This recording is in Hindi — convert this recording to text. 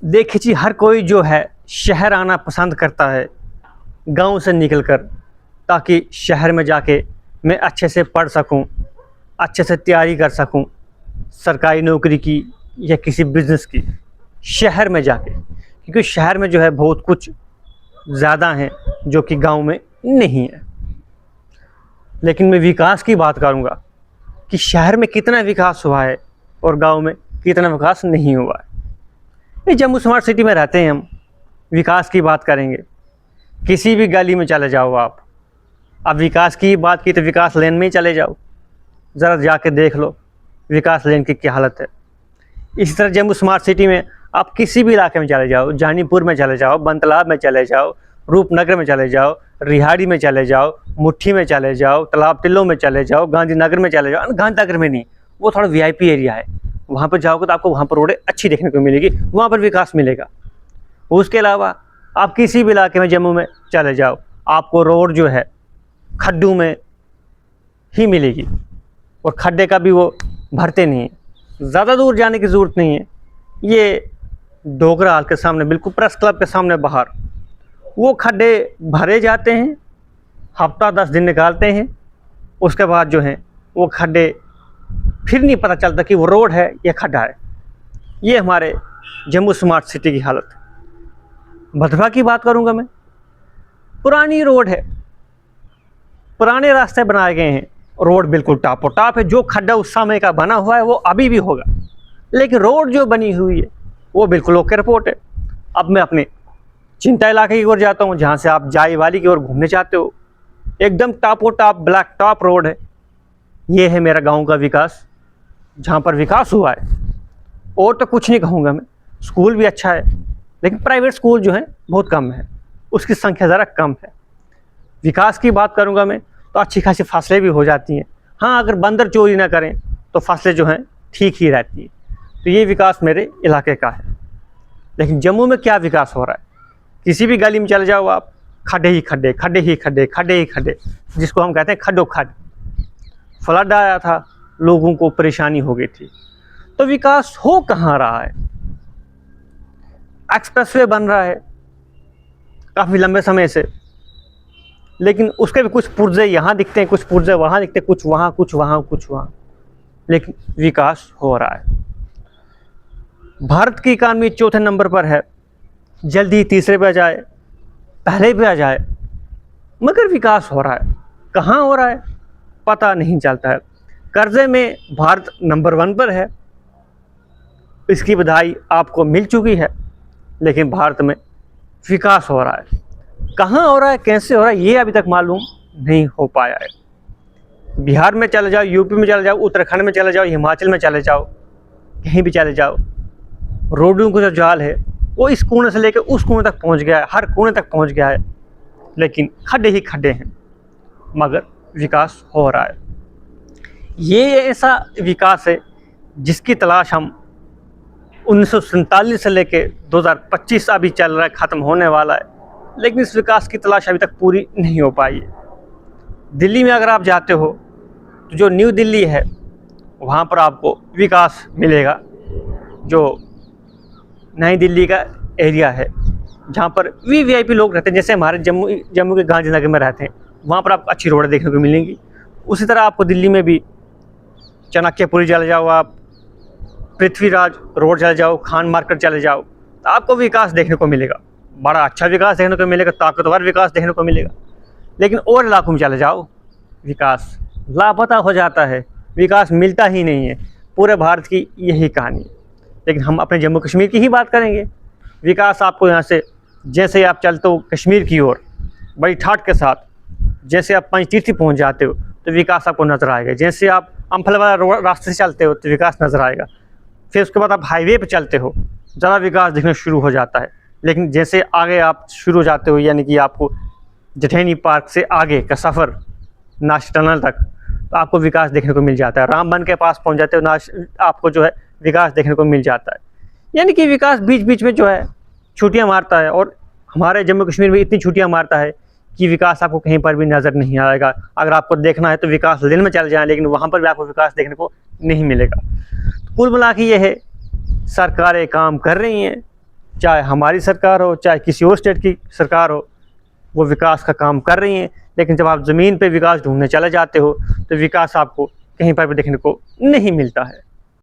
देखिए जी, हर कोई जो है शहर आना पसंद करता है गांव से निकलकर, ताकि शहर में जाके मैं अच्छे से पढ़ सकूं, अच्छे से तैयारी कर सकूं सरकारी नौकरी की या किसी बिज़नेस की, शहर में जाके। क्योंकि शहर में जो है बहुत कुछ ज़्यादा है जो कि गांव में नहीं है। लेकिन मैं विकास की बात करूंगा कि शहर में कितना विकास हुआ है और गांव में कितना विकास नहीं हुआ है। ये जम्मू स्मार्ट सिटी में रहते हैं हम, विकास की बात करेंगे। किसी भी गली में चले जाओ आप, अब विकास की बात की तो विकास लेन में ही चले जाओ, ज़रा जाके देख लो विकास लेन की क्या हालत है। इसी तरह जम्मू स्मार्ट सिटी में आप किसी भी इलाके में चले जाओ, जानीपुर में चले जाओ, बनतलाब में चले जाओ, रूपनगर में चले जाओ, रिहाड़ी में चले जाओ, मुट्ठी में चले जाओ, तालाब टिल्लों में चले जाओ, गांधीनगर में चले जाओ। गांधीनगर में नहीं, वो थोड़ा वीआईपी एरिया है, वहाँ पर जाओगे तो आपको वहाँ पर रोडें अच्छी देखने को मिलेगी, वहाँ पर विकास मिलेगा। उसके अलावा आप किसी भी इलाके में जम्मू में चले जाओ, आपको रोड जो है खड्डों में ही मिलेगी, और खड्डे का भी वो भरते नहीं है, ज़्यादा दूर जाने की ज़रूरत नहीं है। ये डोगरा हाल के सामने, बिल्कुल प्रेस क्लब के सामने बाहर वो खड्डे भरे जाते हैं, हफ्ता 10 दिन निकालते हैं, उसके बाद जो है वो खड्डे फिर नहीं पता चलता कि वो रोड है या खड्डा है। ये हमारे जम्मू स्मार्ट सिटी की हालत है। भद्रवा की बात करूंगा मैं, पुरानी रोड है, पुराने रास्ते बनाए गए हैं, रोड बिल्कुल टापो टाप है। जो खड्डा उस समय का बना हुआ है वो अभी भी होगा, लेकिन रोड जो बनी हुई है वो बिल्कुल ओके रिपोर्ट है। अब मैं अपने चिंता इलाके की ओर जाता हूँ, जहाँ से आप जाई वाली की ओर घूमने चाहते हो, एकदम टापो टाप ब्लैक टॉप रोड है। ये है मेरा गांव का विकास, जहाँ पर विकास हुआ है। और तो कुछ नहीं कहूँगा मैं। स्कूल भी अच्छा है, लेकिन प्राइवेट स्कूल जो है बहुत कम है, उसकी संख्या ज़रा कम है। विकास की बात करूँगा मैं तो अच्छी खासी फसलें भी हो जाती हैं। हाँ, अगर बंदर चोरी ना करें तो फसलें जो हैं ठीक ही रहती हैं। तो ये विकास मेरे इलाके का है। लेकिन जम्मू में क्या विकास हो रहा है? किसी भी गली में चले जाओ आप, खड्डे ही खड्डे, खड्डे ही खड्डे, खड्डे ही खड्डे, जिसको हम कहते हैं खड्डो खड्ड। फ्लड आया था, लोगों को परेशानी हो गई थी। तो विकास हो कहाँ रहा है? एक्सप्रेसवे बन रहा है काफ़ी लंबे समय से, लेकिन उसके भी कुछ पुर्जे यहाँ दिखते हैं, कुछ पुर्जे वहाँ दिखते हैं, कुछ वहाँ, कुछ वहाँ, कुछ वहाँ, लेकिन विकास हो रहा है। भारत की इकानमी चौथे नंबर पर है, जल्दी तीसरे पे आ जाए, पहले पे आ जाए, मगर विकास हो रहा है। कहाँ हो रहा है पता नहीं चलता है। कर्जे में भारत नंबर 1 पर है, इसकी बधाई आपको मिल चुकी है, लेकिन भारत में विकास हो रहा है। कहाँ हो रहा है, कैसे हो रहा है, ये अभी तक मालूम नहीं हो पाया है। बिहार में चले जाओ, यूपी में चले जाओ, उत्तराखंड में चले जाओ, हिमाचल में चले जाओ, कहीं भी चले जाओ, रोडों का जो जाल है वो इस कोने से लेकर उस कोने तक पहुंच गया है, हर कोने तक पहुंच गया है, लेकिन खड्डे ही खड्डे हैं, मगर विकास हो रहा है। ये ऐसा विकास है जिसकी तलाश हम 1947 से लेकर 2025 अभी चल रहा है, ख़त्म होने वाला है, लेकिन इस विकास की तलाश अभी तक पूरी नहीं हो पाई है। दिल्ली में अगर आप जाते हो तो जो न्यू दिल्ली है वहाँ पर आपको विकास मिलेगा। जो नई दिल्ली का एरिया है जहाँ पर वीवीआईपी लोग रहते हैं, जैसे हमारे जम्मू के गांधीनगर में रहते हैं, वहाँ पर आपको अच्छी रोडें देखने को मिलेंगी। उसी तरह आपको दिल्ली में भी चाणक्यपुरी चले जाओ आप, पृथ्वीराज रोड चले जाओ, खान मार्केट चले जाओ, तो आपको विकास देखने को मिलेगा, बड़ा अच्छा विकास देखने को मिलेगा, ताकतवर विकास देखने को मिलेगा। लेकिन और इलाकों में चले जाओ, विकास लापता हो जाता है, विकास मिलता ही नहीं है। पूरे भारत की यही कहानी है। लेकिन हम अपने जम्मू कश्मीर की ही बात करेंगे। विकास आपको यहाँ से, जैसे आप चलते हो कश्मीर की ओर बड़ी ठाठ के साथ, जैसे आप पंचतीर्थी पहुँच जाते हो तो विकास आपको नज़र आएगा। जैसे आप अम्फल वाला रास्ते से चलते हो तो विकास नज़र आएगा। फिर उसके बाद आप हाईवे पर चलते हो, ज़्यादा विकास दिखना शुरू हो जाता है। लेकिन जैसे आगे आप शुरू हो जाते हो, यानी कि आपको जठैनी पार्क से आगे का सफ़र नाश टनल तक, तो आपको विकास देखने को मिल जाता है। रामबन के पास पहुंच जाते हो, आपको जो है विकास देखने को मिल जाता है। यानी कि विकास बीच बीच में जो है छुट्टियां मारता है, और हमारे जम्मू कश्मीर में इतनी छुट्टियां मारता है कि विकास आपको कहीं पर भी नज़र नहीं आएगा। अगर आपको देखना है तो विकास दिन में चले जाएँ, लेकिन वहाँ पर भी आपको विकास देखने को नहीं मिलेगा। तो कुल मिला के ये है, सरकारें काम कर रही हैं, चाहे हमारी सरकार हो, चाहे किसी और स्टेट की सरकार हो, वो विकास का काम कर रही हैं। लेकिन जब आप ज़मीन पे विकास ढूंढने चले जाते हो तो विकास आपको कहीं पर भी देखने को नहीं मिलता है।